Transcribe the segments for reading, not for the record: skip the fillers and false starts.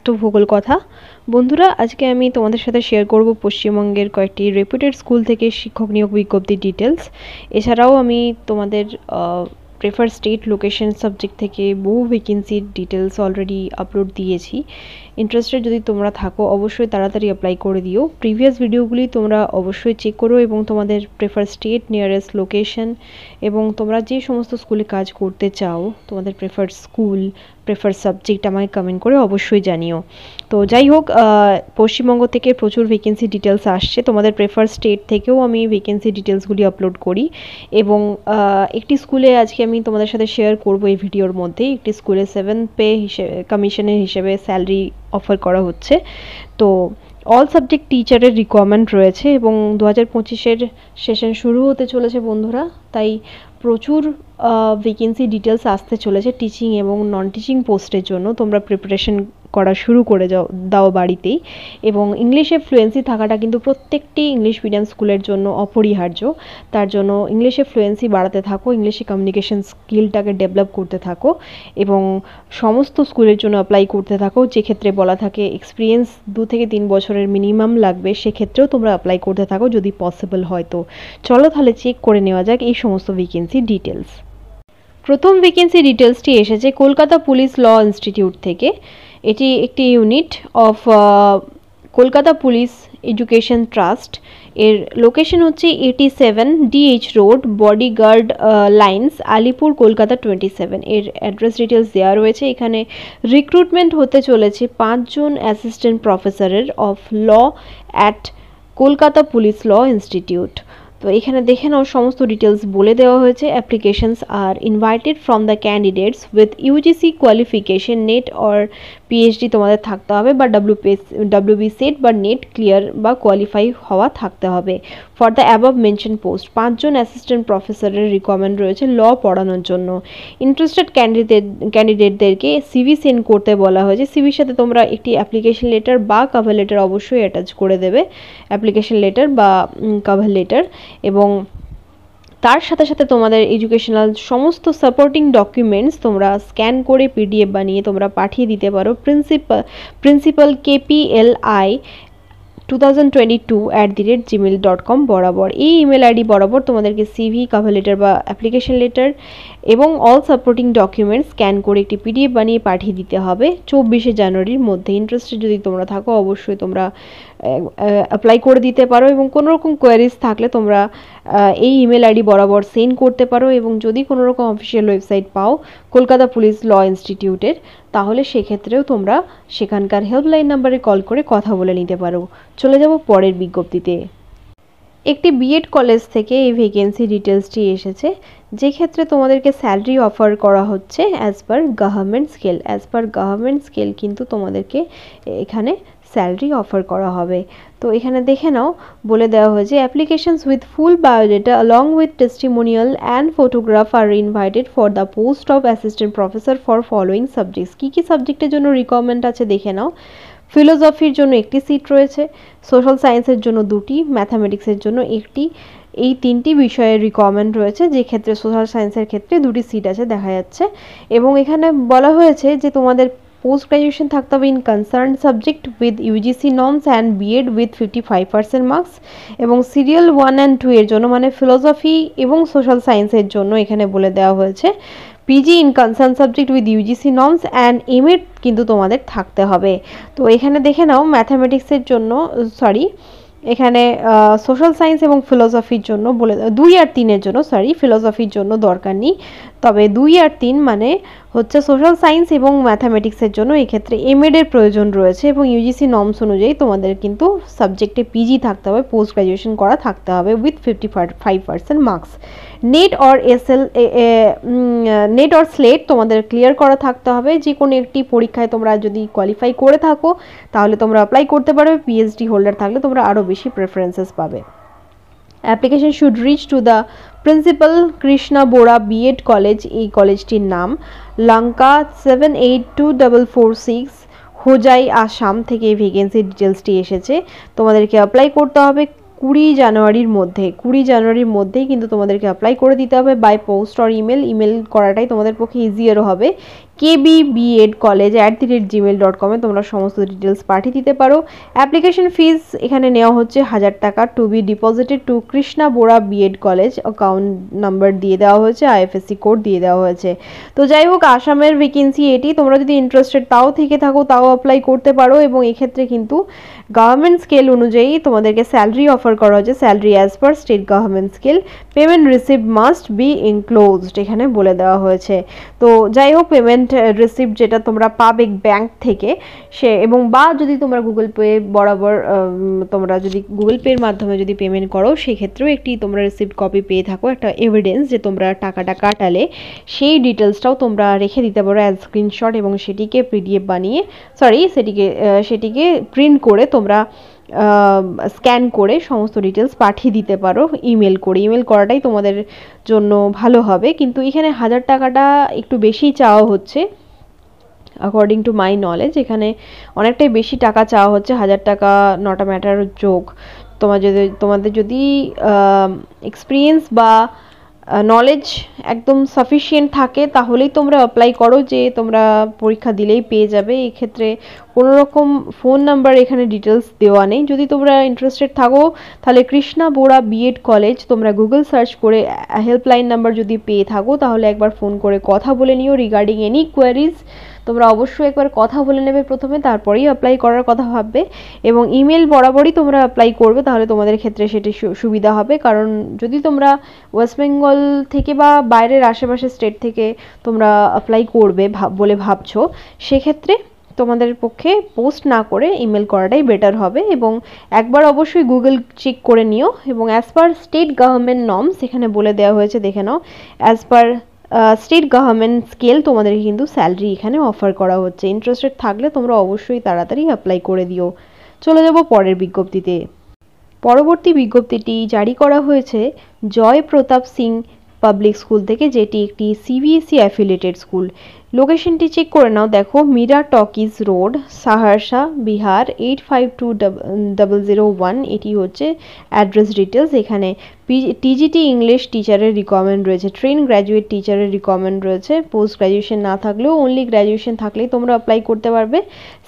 তো ভূগোল কথা বন্ধুরা, আজকে আমি তোমাদের সাথে শেয়ার করব পশ্চিমবঙ্গের কয়েকটি রেপুটেড স্কুল থেকে শিক্ষক নিয়োগ বিজ্ঞপ্তির ডিটেলস। এছাড়াও আমি তোমাদের প্রেফার স্টেট লোকেশন সাবজেক্ট থেকে বহু ভ্যাকেন্সির ডিটেলস অলরেডি আপলোড দিয়েছি। ইন্টারেস্টেড যদি তোমরা থাকো অবশ্যই তাড়াতাড়ি অ্যাপ্লাই করে দিও। প্রিভিয়াস ভিডিওগুলি তোমরা অবশ্যই চেক করো এবং তোমাদের প্রেফার স্টেট, নিয়ারেস্ট লোকেশন এবং তোমরা যে সমস্ত স্কুলে কাজ করতে চাও তোমাদের প্রেফার স্কুল, প্রেফার সাবজেক্ট আমাকে কমেন্ট করে অবশ্যই জানিও। তো যাই হোক, পশ্চিমবঙ্গ থেকে প্রচুর ভ্যাকেন্সি ডিটেলস আসছে। তোমাদের প্রেফার স্টেট থেকেও আমি ভ্যাকেন্সি ডিটেলসগুলি আপলোড করি এবং একটি স্কুলে আজকে আমি তোমাদের সাথে শেয়ার করব এই ভিডিওর মধ্যে। একটি স্কুলে 7 পে কমিশনের হিসেবে স্যালারি অফার করা হচ্ছে। তো অল সাবজেক্ট টিচারের রিকোয়ারমেন্ট রয়েছে এবং 2025-এর সেশন শুরু হতে চলেছে বন্ধুরা, তাই প্রচুর ভ্যাকেন্সি ডিটেলস আসতে চলেছে টিচিং এবং নন টিচিং পোস্টের জন্য। তোমরা প্রিপারেশন করা শুরু করে দাও বাড়িতেই। এবং ইংলিশে ফ্লুয়েন্সি থাকাটা কিন্তু প্রত্যেকটি ইংলিশ মিডিয়াম স্কুলের জন্য অপরিহার্য। তার জন্য ইংলিশে ফ্লুয়েন্সি বাড়াতে থাকো, ইংলিশে কমিউনিকেশন স্কিলটাকে ডেভেলপ করতে থাকো এবং সমস্ত স্কুলের জন্য অ্যাপ্লাই করতে থাকো। যে ক্ষেত্রে বলা থাকে এক্সপিরিয়েন্স 2 থেকে 3 বছরের মিনিমাম লাগবে, সেক্ষেত্রেও তোমরা অ্যাপ্লাই করতে থাকো যদি পসিবল হয়। তো চলো তাহলে চেক করে নেওয়া যাক এই সমস্ত ভ্যাকেন্সি ডিটেলস। প্রথম ভ্যাকেন্সি ডিটেলসটি এসেছে কলকাতা পুলিশ ল ইনস্টিটিউট থেকে। এটি একটি unit of Kolkata police education trust. এর লোকেশন হচ্ছে 87 DH road, bodyguard lines, Alipore, Kolkata 27। এর অ্যাড্রেস ডিটেলস দেওয়া রয়েছে। এখানে রিক্রুটমেন্ট হতে চলেছে 5 জন অ্যাসিস্ট্যান্ট প্রফেসরের of law at Kolkata police law institute. তো এখানে দেখে নাও সমস্ত ডিটেলস বলে দেওয়া হয়েছে। Applications are invited from the candidates with UGC qualification, NET or PhD তোমাদের থাকতে হবে বা WB সেট বা নেট ক্লিয়ার বা কোয়ালিফাই হওয়া থাকতে হবে for the above mention post. 5 জন অ্যাসিস্ট্যান্ট প্রফেসরের রিকোয়ারমেন্ট রয়েছে ল পড়ানোর জন্য। ইন্টারেস্টেড ক্যান্ডিডেটদেরকে সিভি সেন্ড করতে বলা হয়েছে। সিভির সাথে তোমরা একটি অ্যাপ্লিকেশন লেটার বা কভার লেটার অবশ্যই অ্যাটাচ করে দেবে, অ্যাপ্লিকেশন লেটার বা কভার লেটার। এবং তার সাথে সাথে তোমাদের এডুকেশনাল সমস্ত সাপোর্টিং ডকুমেন্টস তোমরা স্ক্যান করে PDF বানিয়ে তোমরা পাঠিয়ে দিতে পারো প্রিন্সিপাল KPLI 2022@gmail.com বরাবর। এই ইমেল আইডি বরাবর তোমাদেরকে সিভি, কভার লেটার বা অ্যাপ্লিকেশন লেটার এবং অল সাপোর্টিং ডকুমেন্টস স্ক্যান করে একটি PDF বানিয়ে পাঠিয়ে দিতে হবে 24শে জানুয়ারির মধ্যে। ইন্টারেস্টেড যদি তোমরা থাকো অবশ্যই তোমরা অ্যাপ্লাই করে দিতে পারো এবং কোনো রকম কোয়ারিজ থাকলে তোমরা এই ইমেল আইডি বরাবর সেন্ড করতে পারো। এবং যদি কোনো রকম অফিসিয়াল ওয়েবসাইট পাও কলকাতা পুলিশ ল ইনস্টিটিউটের, তাহলে সেক্ষেত্রেও তোমরা সেখানকার হেল্পলাইন নাম্বারে কল করে কথা বলে নিতে পারো। চলে যাব পরের বিজ্ঞপ্তিতে। একটি বিএড কলেজ থেকে এই ভ্যাকেন্সি ডিটেলসটি এসেছে, যে ক্ষেত্রে তোমাদেরকে স্যালারি অফার করা হচ্ছে অ্যাজ পার গভর্নমেন্ট স্কেল কিন্তু তোমাদেরকে এখানে স্যালারি অফার করা হবে। তো এখানে দেখে নাও বলে দেওয়া হয়েছে applications with full biodata along with testimonial and photograph are invited for the post of assistant professor for following subjects। কী কী সাবজেক্টের জন্য রিকোয়ারমেন্ট আছে দেখে নাও। ফিলোসফির জন্য একটি সিট রয়েছে, সোশ্যাল সায়েন্সের জন্য 2টি, ম্যাথামেটিক্সের জন্য 1টি। এই 3টি বিষয়ের রিকোয়ারমেন্ট রয়েছে, যে ক্ষেত্রে সোশ্যাল সায়েন্সের ক্ষেত্রে 2টি সিট আছে দেখা যাচ্ছে। এবং এখানে বলা হয়েছে যে তোমাদের পোস্ট গ্র্যাজুয়েশন থাকতে হবে in concern subject with UGC norms and B Ed with 55% marks. এবং সিরিয়াল 1 and 2 এর জন্য মানে ফিলোসফি এবং সোশ্যাল সায়েন্সের জন্য এখানে বলে দেওয়া হয়েছে PG in concern subject with UGC norms and M.Ed. কিন্তু তোমাদের থাকতে হবে। তো এখানে দেখে নাও ম্যাথামেটিক্সের জন্য এখানে সোশ্যাল সায়েন্স এবং ফিলোসফির জন্য বলে 2 আর 3-এর জন্য ফিলোসফির জন্য দরকার নেই, তবে 2 আর 3 মানে হচ্ছে সোশ্যাল সায়েন্স এবং ম্যাথামেটিক্সের জন্য এক্ষেত্রে এমএডের প্রয়োজন রয়েছে। এবং ইউজিসি নর্মস অনুযায়ী তোমাদের কিন্তু সাবজেক্টে পিজি থাকতে হবে, পোস্ট গ্র্যাজুয়েশন করা থাকতে হবে with 55% marks. Net or slate তোমাদের ক্লিয়ার করা থাকতে হবে। যে কোনো একটি পরীক্ষায় তোমরা যদি কোয়ালিফাই করে থাকো তাহলে তোমরা অ্যাপ্লাই করতে পারবে। পিএইচডি হোল্ডার থাকলে তোমরা আরও বেশি প্রেফারেন্সেস পাবে। Application should reach to the principal Krishna Bora B Ed college, এই কলেজটির নাম, লঙ্কা 782446, হোজাই, আসাম থেকে এই ভ্যাকেন্সি ডিটেলসটি এসেছে। তোমাদেরকে অ্যাপ্লাই করতে হবে 20 জানুয়ারির মধ্যেই কিন্তু তোমাদেরকে অ্যাপ্লাই করে দিতে হবে বাই পোস্ট অর ইমেল করাটাই তোমাদের পক্ষে ইজিয়ার হবে। kbbiedcollege@gmail.com তোমরা সমস্ত ডিটেলস পাঠিয়ে দিতে পারো। অ্যাপ্লিকেশন ফিস এখানে নেওয়া হচ্ছে 1000 টাকা, to be deposited to Krishna Bora B Ed college. Account number দিয়ে দেওয়া হয়েছে, আইএফএসসি কোড দিয়ে দেওয়া হয়েছে। তো যাই হোক, আসামের ভ্যাকেন্সি এটি। তোমরা যদি ইন্টারেস্টেড তাও থেকে থাকো তাও অ্যাপ্লাই করতে পারো। এবং এক্ষেত্রে কিন্তু গভর্নমেন্ট স্কেল অনুযায়ী তোমাদেরকে স্যালারি অফার করা হচ্ছে, salary as per state government scale. Payment received must be enclosed এখানে বলে দেওয়া হয়েছে। তো যাই হোক, পেমেন্ট রিসিপ্ট যেটা তোমরা পাবে ব্যাংক থেকে, সে এবং বা যদি তোমরা গুগল পে বরাবর তোমরা যদি গুগল পের মাধ্যমে যদি পেমেন্ট করো, সেক্ষেত্রেও একটি তোমরা রিসিপ্ট কপি পেয়ে থাকো, একটা এভিডেন্স যে তোমরা টাকাটা কাটালে, সেই ডিটেলসটাও তোমরা রেখে দিতে পারো অ্যাজ স্ক্রিনশট, এবং সেটিকে পিডিএফ বানিয়ে সেটিকে প্রিন্ট করে তোমরা স্ক্যান করে সমস্ত ডিটেলস পাঠিয়ে দিতে পারো ইমেল করে। ইমেল করাটাই তোমাদের জন্য ভালো হবে। কিন্তু এখানে 1000 টাকাটা একটু বেশি চাওয়া হচ্ছে অ্যাকর্ডিং টু মাই নলেজ। এখানে অনেকটাই বেশি টাকা চাওয়া হচ্ছে, 1000 টাকা নট আ ম্যাটার যোগ। তোমাদের যদি এক্সপিরিয়েন্স বা নলেজ একদম সাফিসিয়েন্ট থাকে তাহলেই তোমরা অ্যাপ্লাই করো, যে তোমরা পরীক্ষা দিলেই পেয়ে যাবে। এক্ষেত্রে কোনো রকম ফোন নাম্বার এখানে ডিটেলস দেওয়া নেই। যদি তোমরা ইন্টারেস্টেড থাকো তাহলে কৃষ্ণা বোরা বিএড কলেজ তোমরা গুগল সার্চ করে হেল্পলাইন নাম্বার যদি পেয়ে থাকো তাহলে একবার ফোন করে কথা বলে নিও রিগার্ডিং এনি কোয়ারিজ। তোমরা অবশ্যই একবার কথা বলে নেবে প্রথমে, তারপরেই অ্যাপ্লাই করার কথা ভাববে। এবং ইমেল বরাবরই তোমরা অ্যাপ্লাই করবে, তাহলে তোমাদের ক্ষেত্রে সেটি সুবিধা হবে। কারণ যদি তোমরা ওয়েস্ট বেঙ্গল থেকে বা বাইরের আশেপাশের স্টেট থেকে তোমরা অ্যাপ্লাই করবে বলে ভাবছো, সেক্ষেত্রে তোমাদের পক্ষে পোস্ট না করে ইমেল করাটাই বেটার হবে। এবং একবার অবশ্যই গুগল চেক করে নিও। এবং as per state government norms এখানে বলে দেওয়া হয়েছে, দেখে নাও। As per state government scale তোমাদেরকে কিন্তু স্যালারি এখানে অফার করা হচ্ছে। ইন্টারেস্টেড থাকলে তোমরা অবশ্যই তাড়াতাড়ি অ্যাপ্লাই করে দিও। চলে যাব পরের বিজ্ঞপ্তিতে। পরবর্তী বিজ্ঞপ্তিটি জারি করা হয়েছে জয় প্রতাপ সিং পাবলিক স্কুল থেকে, যেটি একটি সিবিএসই অ্যাফিলিয়েটেড স্কুল। লোকেশনটি চেক করে নাও, দেখো মীরা টকিজ রোড, সাহারসা, বিহার 852001। এটি হচ্ছে অ্যাড্রেস ডিটেলস। এখানে টিজিটি ইংলিশ টিচারের রিকোয়ারমেন্ট রয়েছে, ট্রেন গ্র্যাজুয়েট টিচারের রিকোয়ারমেন্ট রয়েছে। পোস্ট গ্র্যাজুয়েশন না থাকলেও অনলি গ্র্যাজুয়েশন থাকলেই তোমরা অ্যাপ্লাই করতে পারবে।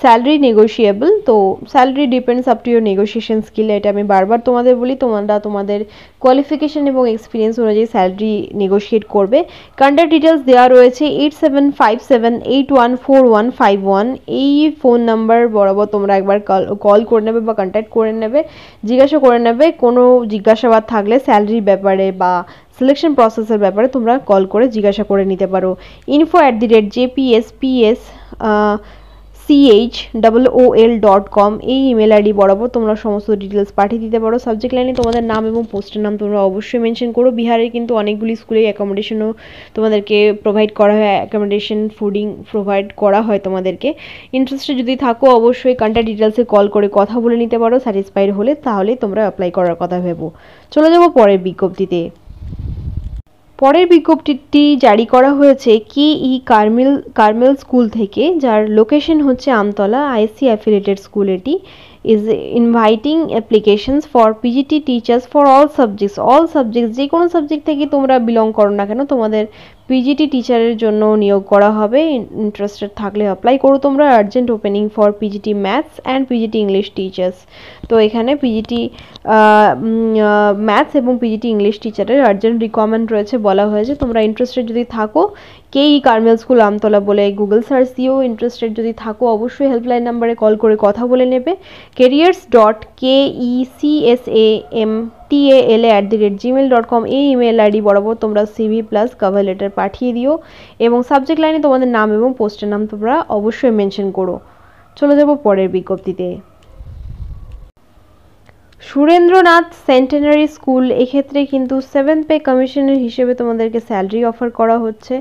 স্যালারি নেগোশিয়েবল, তো salary depends up to your negotiation skill. এটা আমি বারবার তোমাদের বলি, তোমরা তোমাদের কোয়ালিফিকেশন এবং এক্সপিরিয়েন্স অনুযায়ী স্যালারি নেগোশিয়েট করবে। কন্ট্যাক্ট ডিটেলস দেওয়া রয়েছে 8757814151। এই ফোন নাম্বার বরাবর তোমরা একবার কল করে নেবে বা কন্ট্যাক্ট করে নেবে, জিজ্ঞাসা করে নেবে। কোনো জিজ্ঞাসাবাদ থাকলে স্যালারির ব্যাপারে বা সিলেকশন প্রসেসের ব্যাপারে তোমরা কল করে জিজ্ঞাসা করে নিতে পারো। info@jpsps CHOOL.com এই ইমেল আইডি বরাবর তোমরা সমস্ত ডিটেলস পাঠিয়ে দিতে পারো। সাবজেক্ট লাইনে তোমাদের নাম এবং পোস্টের নাম তোমরা অবশ্যই মেনশন করো। বিহারে কিন্তু অনেকগুলি স্কুলে অ্যাকোমোডেশনও তোমাদেরকে প্রোভাইড করা হয়, অ্যাকোমোডেশন ফুডিং প্রোভাইড করা হয় তোমাদেরকে। ইন্টারেস্টেড যদি থাকো অবশ্যই কন্ট্যাক্ট ডিটেলসে কল করে কথা বলে নিতে পারো। স্যাটিসফাইড হলে তাহলেই তোমরা অ্যাপ্লাই করার কথা ভেবো। চলে যাবো পরের বিজ্ঞপ্তিতে। পরের বিজ্ঞপ্তিটি জারি করা হয়েছে কার্মেল স্কুল থেকে, যার লোকেশন হচ্ছে আমতলা, আইএসসি অ্যাফিলিয়েটেড স্কুল। এটি is inviting applications for PGT teachers for all subjects. যে কোনো সাবজেক্ট থেকে তোমরা বিলং করো না কেন, তোমাদের পিজিটি টিচারের জন্য নিয়োগ করা হবে। ইন্টারেস্টেড থাকলে অ্যাপ্লাই করো তোমরা। Urgent opening for PGT maths and PGT English teachers. তো এখানে পিজিটি ম্যাথস এবং পিজিটি ইংলিশ টিচারের আর্জেন্ট রিকোয়ারমেন্ট রয়েছে বলা হয়েছে। তোমরা ইন্টারেস্টেড যদি থাকো কার্মেল স্কুল আমতলা বলে গুগল সার্চ দিও। ইন্টারেস্টেড যদি থাকো অবশ্যই হেল্পলাইন নাম্বারে কল করে কথা বলে নেবে। careers.kecsamtal@gmail.com এই ইমেল আইডি বরাবর তোমরা সিভি প্লাস কভার লেটার পাঠিয়ে দিও। এবং সাবজেক্ট লাইনে তোমাদের নাম এবং পোস্টের নাম তোমরা অবশ্যই মেনশন করো। চলে যাব পরের বিজ্ঞপ্তিতে। সুরেন্দ্রনাথ সেন্টেনারি স্কুল, এক্ষেত্রে কিন্তু 7th পে কমিশনের হিসেবে তোমাদেরকে স্যালারি অফার করা হচ্ছে।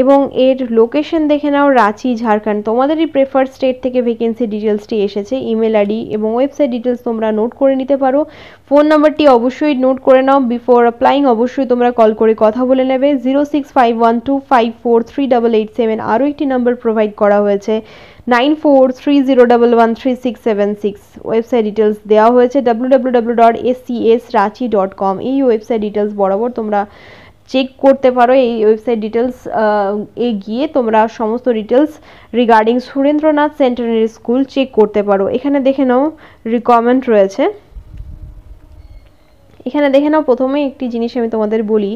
এবং এর লোকেশন দেখে নাও, রাঁচি, ঝাড়খণ্ড। তোমাদেরই প্রেফার্ড স্টেট থেকে ভ্যাকেন্সি ডিটেলসটি এসেছে। ইমেল আইডি এবং ওয়েবসাইট ডিটেলস তোমরা নোট করে নিতে পারো। ফোন নাম্বারটি অবশ্যই নোট করে নাও। বিফোর অ্যাপ্লাইং অবশ্যই তোমরা কল করে কথা বলে নেবে। 0651254387 আরও একটি নাম্বার প্রোভাইড করা হয়েছে, 9430113676। ওয়েবসাইট ডিটেলস দেওয়া হয়েছে www.scsranchi.com। এই ওয়েবসাইট ডিটেলস বরাবর তোমরা চেক করতে পারো, এই ওয়েবসাইট ডিটেলস এ গিয়ে তোমরা সমস্ত details regarding Surendranath centenary school check করতে পারো। এখানে দেখে নাও রিকমেন্ড রয়েছে, এখানে দেখে নাও প্রথমেই একটি জিনিস আমি তোমাদের বলি,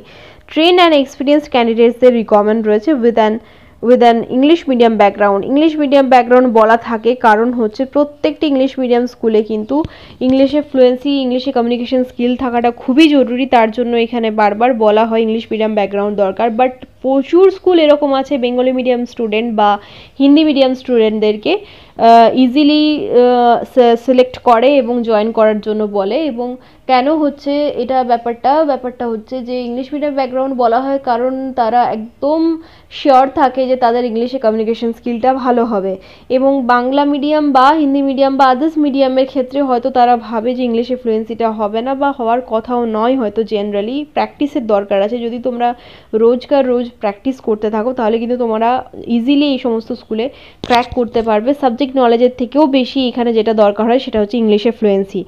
ট্রেন অ্যান্ড এক্সপিরিয়েন্সড ক্যান্ডিডেটসদের রিকমেন্ড রয়েছে with an English medium background. English medium background বলা থাকে কারণ হচ্ছে প্রত্যেকটি ইংলিশ মিডিয়াম স্কুলে কিন্তু ইংলিশে ফ্লুয়েন্সি, ইংলিশে কমিউনিকেশন স্কিল থাকাটা খুবই জরুরি, তার জন্য এখানে বারবার বলা হয় ইংলিশ মিডিয়াম ব্যাকগ্রাউন্ড দরকার। বাট প্রচুর স্কুল এরকম আছে বেঙ্গলি মিডিয়াম স্টুডেন্ট বা হিন্দি মিডিয়াম স্টুডেন্টদেরকে ইজিলি সিলেক্ট করে এবং জয়েন করার জন্য বলে। এবং কেন হচ্ছে এটা ব্যাপারটা হচ্ছে যে ইংলিশ মিডিয়াম ব্যাকগ্রাউন্ড বলা হয় কারণ তারা একদম শিওর থাকে যে তাদের ইংলিশে কমিউনিকেশন স্কিলটা ভালো হবে। এবং বাংলা মিডিয়াম বা হিন্দি মিডিয়াম বা আদার্স মিডিয়ামের ক্ষেত্রে হয়তো তারা ভাবে যে ইংলিশে ফ্লুয়েন্সিটা হবে না বা হওয়ার কথাও নয়, হয়তো জেনারেলি প্র্যাকটিসের দরকার আছে। যদি তোমরা রোজ প্র্যাকটিস করতে থাকো তাহলে কিন্তু তোমরা ইজিলি এই সমস্ত স্কুলে ক্র্যাক করতে পারবে। সাবজেক্ট নলেজের থেকেও বেশি এখানে যেটা দরকার হয় সেটা হচ্ছে ইংলিশে ফ্লুয়েন্সি।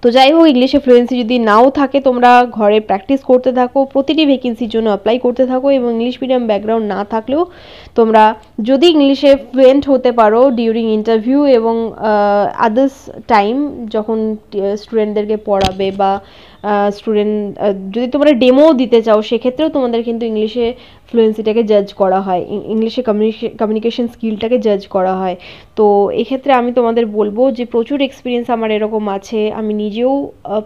তো যাই হোক, ইংলিশে ফ্লুয়েন্সি যদি নাও থাকে তোমরা ঘরে প্র্যাকটিস করতে থাকো, প্রতিটি ভ্যাকেন্সির জন্য অ্যাপ্লাই করতে থাকো। এবং ইংলিশ মিডিয়াম ব্যাকগ্রাউন্ড না থাকলেও তোমরা যদি ইংলিশে ফ্লুয়েন্ট হতে পারো ডিউরিং ইন্টারভিউ এবং আদার্স টাইম যখন স্টুডেন্টদেরকে পড়াবে বা যদি তোমরা ডেমো দিতে চাও সেক্ষেত্রেও তোমাদের কিন্তু ইংলিশে ফ্লুয়েন্সিটাকে জাজ করা হয়, ইংলিশে কমিউনিকেশন স্কিলটাকে জাজ করা হয়। তো এক্ষেত্রে আমি তোমাদের বলবো যে প্রচুর এক্সপিরিয়েন্স আমার এরকম আছে। আমি নিজেও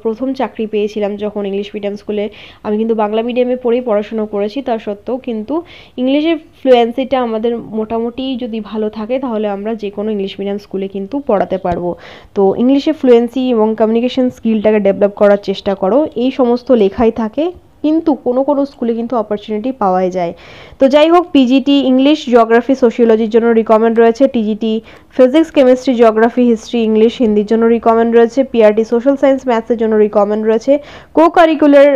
প্রথম চাকরি পেয়েছিলাম যখন ইংলিশ মিডিয়াম স্কুলে, আমি কিন্তু বাংলা মিডিয়ামে পড়েই পড়াশোনা করেছি, তার সত্ত্বেও কিন্তু ইংলিশের ফ্লুয়েন্সিটা আমাদের মোটামুটি যদি ভালো থাকে তাহলে আমরা যে কোনো ইংলিশ মিডিয়াম স্কুলে কিন্তু পড়াতে পারবো। তো ইংলিশে ফ্লুয়েন্সি এবং কমিউনিকেশন স্কিলটাকে ডেভেলপ করার চেষ্টা করো, এই সমস্ত লেখাই থাকে, কিন্তু কোনো স্কুলে কিন্তু অপরচুনিটি পাওয়াই যায়। তো যাই হোক, পিজিটি ইংলিশ, জিওগ্রাফি, সোশিওলজির জন্য রিকমেন্ড রয়েছে, TGT physics, chemistry, geography, history, English, হিন্দির জন্য রিকমেন্ড রয়েছে, পিআরটি সোশ্যাল সায়েন্স, ম্যাথসের জন্য রিকমেন্ড রয়েছে, কো কারিকুলার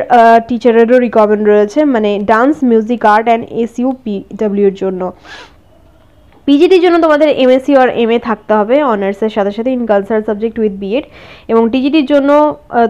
টিচারেরও রিকমেন্ড রয়েছে, মানে ডান্স, মিউজিক, আর্ট অ্যান্ড এসইউ পিডব্লিউর জন্য। পিজিটির জন্য তোমাদের এমএসসি আর এমএ থাকতে হবে অনার্সের সাথে সাথে in cultural subject with BEd, এবং টিজিটির জন্য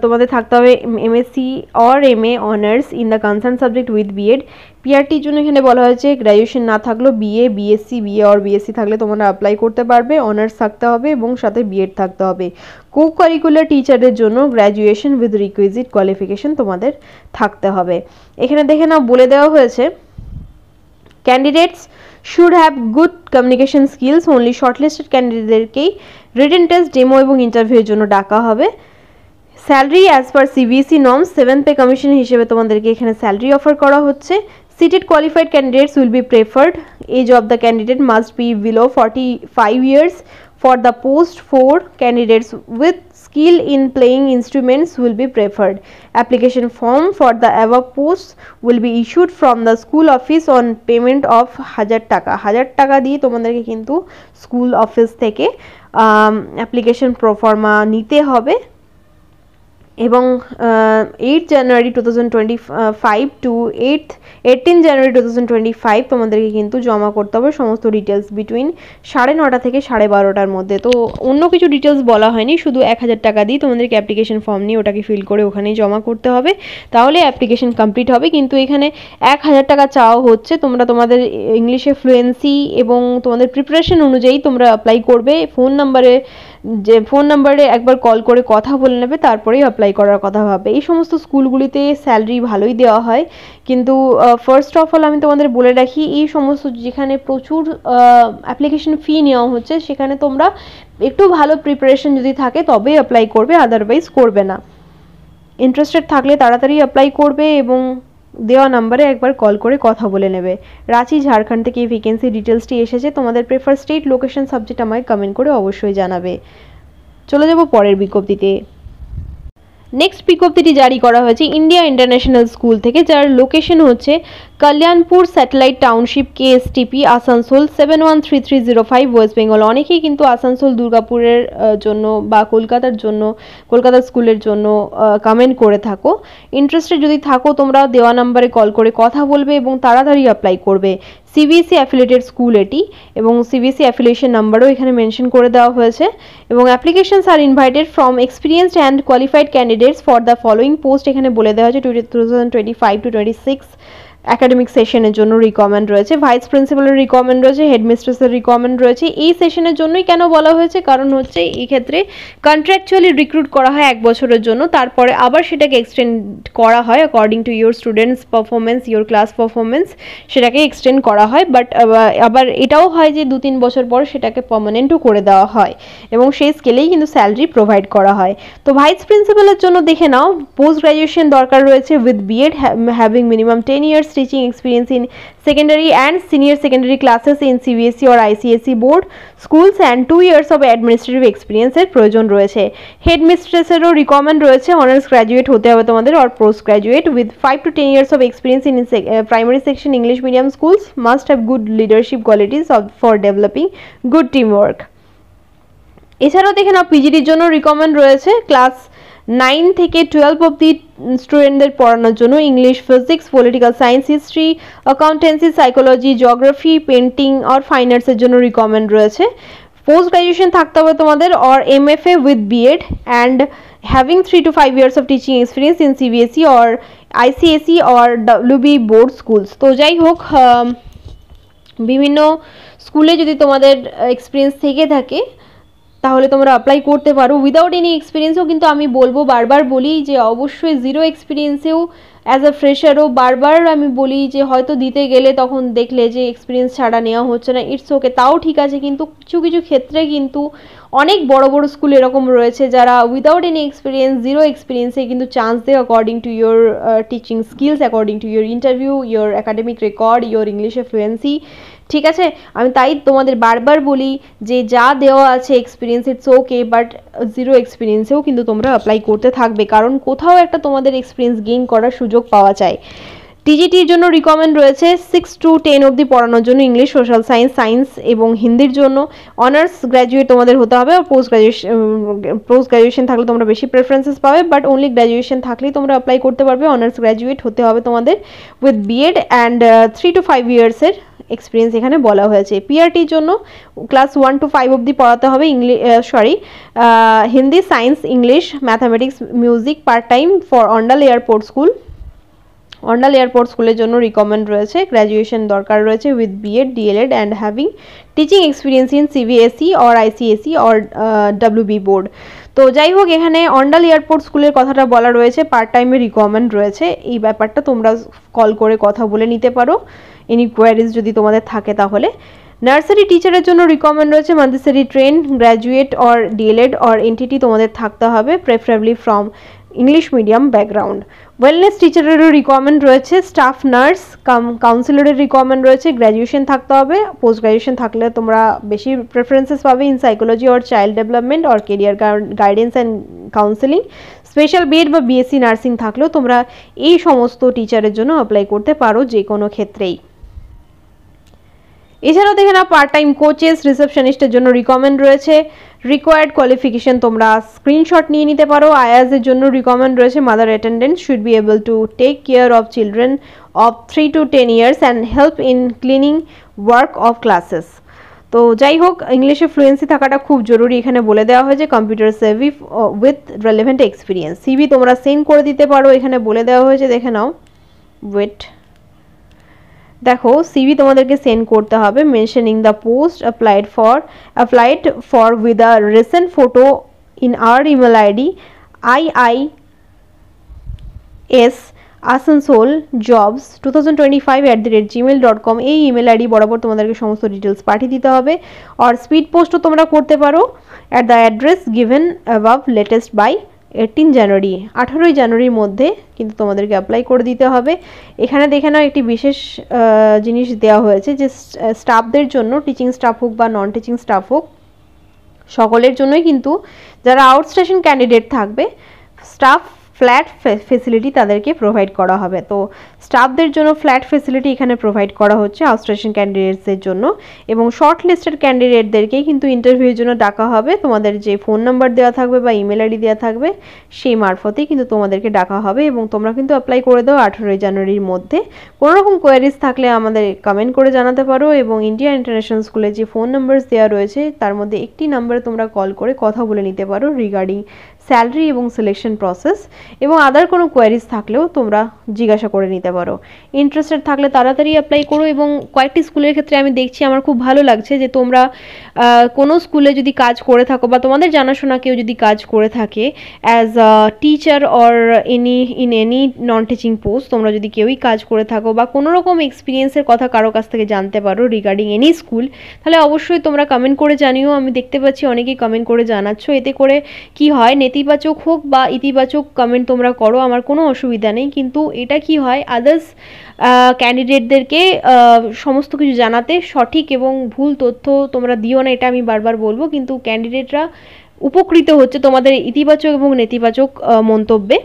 তোমাদের থাকতে হবে MSc or MA honours in the concern subject with BEd. পিআরটির জন্য এখানে বলা হয়েছে গ্র্যাজুয়েশন না থাকলেও BA, BSc, BA or BSc থাকলে তোমরা অ্যাপ্লাই করতে পারবে, অনার্স থাকতে হবে এবং সাথে বিএড থাকতে হবে। কো কারিকুলার টিচারের জন্য গ্র্যাজুয়েশন উইথ রিকুইজিট কোয়ালিফিকেশন তোমাদের থাকতে হবে। এখানে দেখে নাও বলে দেওয়া হয়েছে candidates should have good communication skills, only shortlisted ক্যান্ডিডেটদেরকেই রিটেন টেস্ট, ডেমো এবং ইন্টারভিউয়ের জন্য ডাকা হবে। Salary as per CBSE norms 7 pay commission হিসেবে তোমাদেরকে এখানে স্যালারি অফার করা হচ্ছে। CTET qualified candidates will be preferred, age of the candidate must be below 45 years for the post. 4 candidates with skill in playing instruments will be preferred. Application form for the above posts will be issued from the school office on payment of 1000 টাকা। 1000 টাকা দিয়ে তোমাদেরকে কিন্তু school office থেকে application proforma নিতে হবে। এবং 8 জানুয়ারি 2025 two 18 জানুয়ারি 2025 তোমাদেরকে কিন্তু জমা করতে হবে সমস্ত ডিটেলস বিটুইন 9:30 থেকে 12:30 মধ্যে। তো অন্য কিছু ডিটেলস বলা হয়নি, শুধু 1000 টাকা দিয়ে তোমাদেরকে অ্যাপ্লিকেশন ফর্ম নিয়ে ওটাকে ফিল করে ওখানেই জমা করতে হবে, তাহলে অ্যাপ্লিকেশন কমপ্লিট হবে। কিন্তু এখানে 1000 টাকা চাওয়া হচ্ছে, তোমরা তোমাদের ইংলিশে ফ্লুয়েন্সি এবং তোমাদের প্রিপারেশন অনুযায়ী তোমরা অ্যাপ্লাই করবে। ফোন নাম্বারে একবার কল করে কথা বলে নেবে, তারপরেই অ্যাপ্লাই করার কথা ভাববে। এই সমস্ত স্কুলগুলিতে স্যালারি ভালোই দেওয়া হয়, কিন্তু ফার্স্ট অফ অল আমি তোমাদের বলে রাখি, এই সমস্ত যেখানে প্রচুর অ্যাপ্লিকেশন ফি নেওয়া হচ্ছে সেখানে তোমরা একটু ভালো প্রিপারেশন যদি থাকে তবেই অ্যাপ্লাই করবে, আদারওয়াইজ করবে না। ইন্টারেস্টেড থাকলে তাড়াতাড়ি অ্যাপ্লাই করবে এবং দেওয়া নাম্বারে একবার কল করে কথা বলে নেবে। রাঁচি, ঝাড়খণ্ড থেকে এই ভ্যাকেন্সি ডিটেলসটি এসেছে, তোমাদের প্রেফার স্টেট, লোকেশন, সাবজেক্ট আমায় কমেন্ট করে অবশ্যই জানাবে। চলে যাব পরের বিজ্ঞপ্তিতে। নেক্সট বিজ্ঞপ্তিটি জারি করা হয়েছে ইন্ডিয়া ইন্টারন্যাশনাল স্কুল থেকে, যার লোকেশন হচ্ছে Kalyanpur satellite township KSTP Asansol 713305 West Bengal. অনেকেই কিন্তু আসানসোল দুর্গাপুরের জন্য বা কলকাতার জন্য, কলকাতা স্কুলের জন্য কমেন্ট করে থাকো। ইন্টারেস্টেড যদি থাকো তোমরা দেওয়া নাম্বারে কল করে কথা বলবে এবং তাড়াতাড়ি অ্যাপ্লাই করবে। CBSE অ্যাফিলিয়েটেড স্কুল এটি এবং CBSE অ্যাফিলিয়েশন নাম্বারও এখানে মেনশন করে দেওয়া হয়েছে। এবং applications are invited from experienced and qualified candidates for the following post. এখানে বলে দেওয়া হয়েছে 2025-26 একাডেমিক সেশনের জন্য রিকমেন্ড রয়েছে, ভাইস প্রিন্সিপালের রিকমেন্ড রয়েছে, হেডমিস্ট্রেসের রিকমেন্ড রয়েছে। এই সেশনের জন্যই কেন বলা হয়েছে, কারণ হচ্ছে এই ক্ষেত্রে কন্ট্রাকচুয়ালি রিক্রুট করা হয় 1 বছরের জন্য, তারপরে আবার সেটাকে এক্সটেন্ড করা হয় according to your students performance, your class performance, সেটাকে এক্সটেন্ড করা হয়। বাট আবার এটাও হয় যে 2-3 বছর পর সেটাকে পার্মানেন্টও করে দেওয়া হয় এবং সেই স্কেলেই কিন্তু স্যালারি প্রোভাইড করা হয়। তো ভাইস প্রিন্সিপালের জন্য দেখে নাও, পোস্ট গ্র্যাজুয়েশন দরকার রয়েছে with B.Ed having minimum 10 years teaching experience in secondary and senior secondary classes in CBSE or ICSE board schools and 2 years of administrative experience এর প্রয়োজন রয়েছে। হেডমিস্ট্রেসেরও রিকমেন্ড রয়েছে, অনার্স গ্র্যাজুয়েট হতে হবে তোমাদের or post graduate with 5 to 10 years of experience in primary section English medium schools, must have good leadership qualities for developing good teamwork। এছাড়াও দেখে নাও পিজিডির জন্য রিকমেন্ড রয়েছে ক্লাস 9 থেকে 12 অবধি স্টুডেন্টদের পড়ানোর জন্য English, physics, political science, history, accountancy, psychology, geography, painting আর ফাইন আর্টসের জন্য রিকমেন্ড রয়েছে। পোস্ট গ্র্যাজুয়েশন থাকতে হবে তোমাদের or MFA with B.Ed and having 3 to 5 years of teaching experience in CBSE or ICSE or WB board schools। তো যাই হোক, বিভিন্ন স্কুলে যদি তোমাদের এক্সপিরিয়েন্স থেকে থাকে তাহলে তোমরা অ্যাপ্লাই করতে পারো। উইদাউট এনি এক্সপিরিয়েন্সও কিন্তু আমি বলবো, বারবার বলি যে অবশ্যই জিরো এক্সপিরিয়েন্সেও অ্যাজ আ ফ্রেশারও বারবার আমি বলি যে হয়তো দিতে গেলে তখন দেখলে যে এক্সপিরিয়েন্স ছাড়া নেওয়া হচ্ছে না, ইটস ওকে, তাও ঠিক আছে। কিন্তু কিছু কিছু ক্ষেত্রে কিন্তু অনেক বড় বড় স্কুল এরকম রয়েছে যারা উইদাউট এনি এক্সপিরিয়েন্স, জিরো এক্সপিরিয়েন্সে কিন্তু চান্স দেয় according to your teaching skills, according to your interview, your academic record, your ইংলিশে ফ্লুয়েন্সি। ঠিক আছে, আমি তাই তোমাদের বারবার বলি যে যা দেওয়া আছে experience it's okay, but zero এক্সপিরিয়েন্সেও কিন্তু তোমরা অ্যাপ্লাই করতে থাকবে, কারণ কোথাও একটা তোমাদের এক্সপিরিয়েন্স গেইন করার সুযোগ পাওয়া যায়। টিজিটির জন্য রিকমেন্ড রয়েছে 6 to 10 অবধি পড়ানোর জন্য ইংলিশ, সোশ্যাল সায়েন্স, সায়েন্স এবং হিন্দির জন্য। অনার্স গ্র্যাজুয়েট তোমাদের হতে হবে, আর পোস্ট গ্র্যাজুয়েশন থাকলে তোমরা বেশি প্রেফারেন্সেস পাবে, বাট অনলি গ্র্যাজুয়েশন থাকলেই তোমরা অ্যাপ্লাই করতে পারবে। অনার্স গ্র্যাজুয়েট হতে হবে তোমাদের উইথ B.Ed অ্যান্ড 3 to 5 ইয়ার্সের এক্সপিরিয়েন্স এখানে বলা হয়েছে। পিআরটির জন্য ক্লাস 1 to 5 অবধি পড়াতে হবে Hindi, science, English, mathematics, music part time for Andal airport school. Andal airport স্কুলের জন্য রিকমেন্ড রয়েছে, গ্র্যাজুয়েশন দরকার রয়েছে with B.Ed, DLED and having teaching experience in CBSE or ICSE or WB board. তো যাই হোক, এখানে অন্ডাল এয়ারপোর্ট স্কুলের কথাটা বলা রয়েছে, পার্ট টাইমে রিকমেন্ড রয়েছে। এই ব্যাপারটা তোমরা কল করে কথা বলে নিতে পারো এনি কোয়ারিজ যদি তোমাদের থাকে তাহলে। নার্সারি টিচারের জন্য রিকমেন্ড রয়েছে Montessori train, graduate or DLED or NTT তোমাদের থাকতে হবে, preferably from English medium background. Wellness টিচারেরও রিকমেন্ড রয়েছে, স্টাফ নার্স কাউন্সিলরের রিকমেন্ড রয়েছে, গ্র্যাজুয়েশন থাকতে হবে, পোস্ট গ্র্যাজুয়েশন থাকলে তোমরা বেশি প্রেফারেন্সেস পাবে in psychology or child development or career guidance and counselling. Special B.Ed বা BSc নার্সিং থাকলেও তোমরা এই সমস্ত টিচারের জন্য অ্যাপ্লাই করতে পারো যে কোনো ক্ষেত্রেই। এছাড়াও দেখে না পার্ট টাইম কোচেস, রিসেপশনিস্টের জন্য রিকমেন্ড রয়েছে। রিকোয়ার্ড কোয়ালিফিকেশন তোমরা স্ক্রিনশট নিয়ে নিতে পারো। আয়াজের জন্য রিকমেন্ড রয়েছে mother attendant should be able to take care of children of 3 to 10 years and help in cleaning work of classes. তো যাই হোক, ইংলিশে ফ্লুয়েন্সি থাকাটা খুব জরুরি, এখানে বলে দেওয়া হয়েছে computer Sevi with relevant experience. CV তোমরা সেন্ড করে দিতে পারো, এখানে বলে দেওয়া হয়েছে, দেখে নাও। ওয়েট, দেখো সিভি তোমাদেরকে সেন্ড করতে হবে mentioning the post applied for with a recent photo in our email ID IIS Asansol jobs 2025@gmail.com। এই ইমেল আইডি বরাবর তোমাদেরকে সমস্ত ডিটেলস পাঠিয়ে দিতে হবে। আর স্পিড পোস্টও তোমরা করতে পারো at the address given above latest by 18 January, 18ই জানুয়ারির মধ্যে কিন্তু তোমাদেরকে অ্যাপ্লাই করে দিতে হবে। এখানে দেখে নাও একটি বিশেষ জিনিস দেওয়া হয়েছে যে স্টাফদের জন্য, টিচিং স্টাফ হোক বা নন টিচিং স্টাফ হোক, সকলের জন্যই কিন্তু যারা আউটস্টেশন ক্যান্ডিডেট থাকবে, স্টাফ ফ্ল্যাট ফেসিলিটি তাদেরকে প্রোভাইড করা হবে। তো স্টাফদের জন্য ফ্ল্যাট ফেসিলিটি এখানে প্রোভাইড করা হচ্ছে আউটস্টেশন ক্যান্ডিডেটসদের জন্য, এবং শর্ট লিস্টেড ক্যান্ডিডেটদেরকেই কিন্তু ইন্টারভিউর জন্য ডাকা হবে। তোমাদের যে ফোন নাম্বার দেওয়া থাকবে বা ইমেল আইডি দেওয়া থাকবে সেই মারফতেই কিন্তু তোমাদেরকে ডাকা হবে, এবং তোমরা কিন্তু অ্যাপ্লাই করে দাও 18 জানুয়ারির মধ্যে। কোনো রকম কোয়ারিজ থাকলে আমাদের কমেন্ট করে জানাতে পারো, এবং ইন্ডিয়া ইন্টারন্যাশনাল স্কুলে যে ফোন নাম্বার দেওয়া রয়েছে তার মধ্যে একটি নাম্বারে তোমরা কল করে কথা বলে নিতে পারো রিগার্ডিং স্যালারি এবং সিলেকশন প্রসেস, এবং আদার কোনো কোয়ারিজ থাকলেও তোমরা জিজ্ঞাসা করে নিতে পারো। ইন্টারেস্টেড থাকলে তাড়াতাড়ি অ্যাপ্লাই করো। এবং কয়েকটি স্কুলের ক্ষেত্রে আমি দেখছি, আমার খুব ভালো লাগছে যে তোমরা কোনো স্কুলে যদি কাজ করে থাকো বা তোমাদের জানাশোনা কেউ যদি কাজ করে থাকে as a teacher or any non teaching post, তোমরা যদি কেউই কাজ করে থাকো বা কোনো রকম এক্সপিরিয়েন্সের কথা কারো কাছ থেকে জানতে পারো রিগার্ডিং এনি স্কুল, তাহলে অবশ্যই তোমরা কমেন্ট করে জানিও। আমি দেখতে পাচ্ছি অনেকেই কমেন্ট করে জানাচ্ছ। এতে করে কি হয়, নেতিবাচক হোক বা ইতিবাচক কমেন্ট তোমরা করো, আমার কোনো অসুবিধা নেই, কিন্তু এটা কি হয় আদার্স ক্যান্ডিডেটদেরকে সমস্ত কিছু জানাতে সঠিক এবং ভুল তথ্য তোমরা দিও না, এটা আমি বারবার বলবো। কিন্তু ক্যান্ডিডেটরা উপকৃত হচ্ছে তোমাদের ইতিবাচক এবং নেতিবাচক মন্তব্যে।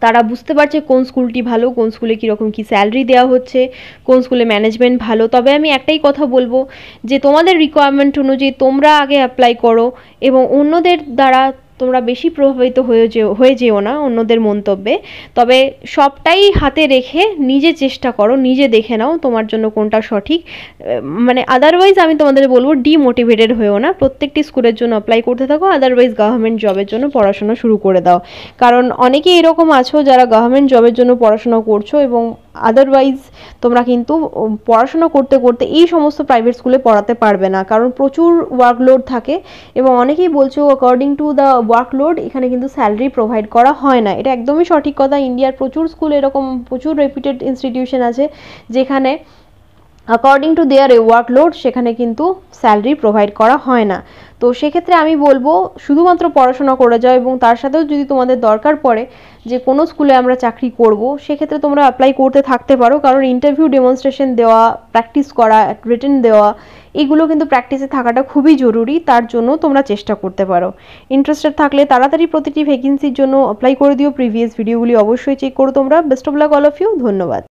তারা বুঝতে পারছে কোন স্কুলটি ভালো, কোন স্কুলে কীরকম কী স্যালারি দেওয়া হচ্ছে, কোন স্কুলে ম্যানেজমেন্ট ভালো। তবে আমি একটাই কথা বলবো যে তোমাদের রিকোয়ারমেন্ট অনুযায়ী তোমরা আগে অ্যাপ্লাই করো, এবং অন্যদের দ্বারা তোমরা বেশি প্রভাবিত হয়ে যেও না অন্যদের মন্তব্যে। তবে সবটাই হাতে রেখে নিজে চেষ্টা করো, নিজে দেখে নাও তোমার জন্য কোনটা সঠিক। মানে আদারওয়াইজ আমি তোমাদের বলবো ডিমোটিভেটেড হয়েও না, প্রত্যেকটি স্কুলের জন্য অ্যাপ্লাই করতে থাকো। আদারওয়াইজ গভর্নমেন্ট জবের জন্য পড়াশোনা শুরু করে দাও, কারণ অনেকেই এরকম আছো যারা গভর্নমেন্ট জবের জন্য পড়াশোনা করছো, এবং আদারওয়াইজ তোমরা কিন্তু পড়াশোনা করতে করতে এই সমস্ত প্রাইভেট স্কুলে পড়াতে পারবে না, কারণ প্রচুর ওয়ার্কলোড থাকে। এবং অনেকেই বলছো অ্যাকর্ডিং টু দ্য ওয়ার্কলোড এখানে কিন্তু স্যালারি প্রোভাইড করা হয় না। এটা একদমই সঠিক কথা। ইন্ডিয়ার প্রচুর স্কুল এরকম, প্রচুর রেপুটেড ইনস্টিটিউশন আছে যেখানে অ্যাকর্ডিং টু দেয়ার ওয়ার্কলোড সেখানে কিন্তু স্যালারি প্রোভাইড করা হয় না। তো সেক্ষেত্রে আমি বলবো শুধুমাত্র পড়াশোনা করে যাও, এবং তার সাথেও যদি তোমাদের দরকার পড়ে যে কোনো স্কুলে আমরা চাকরি করব, সেক্ষেত্রে তোমরা অ্যাপ্লাই করতে থাকতে পারো, কারণ ইন্টারভিউ ডেমনস্ট্রেশন দেওয়া, প্র্যাকটিস করা, রিটেন দেওয়া, এগুলো কিন্তু প্র্যাকটিসে থাকাটা খুবই জরুরি। তার জন্য তোমরা চেষ্টা করতে পারো। ইন্টারেস্টেড থাকলে তাড়াতাড়ি প্রতিটি ভ্যাকেন্সির জন্য অ্যাপ্লাই করে দিও। প্রিভিয়াস ভিডিওগুলি অবশ্যই চেক করো তোমরা। Best of luck all of you. ধন্যবাদ।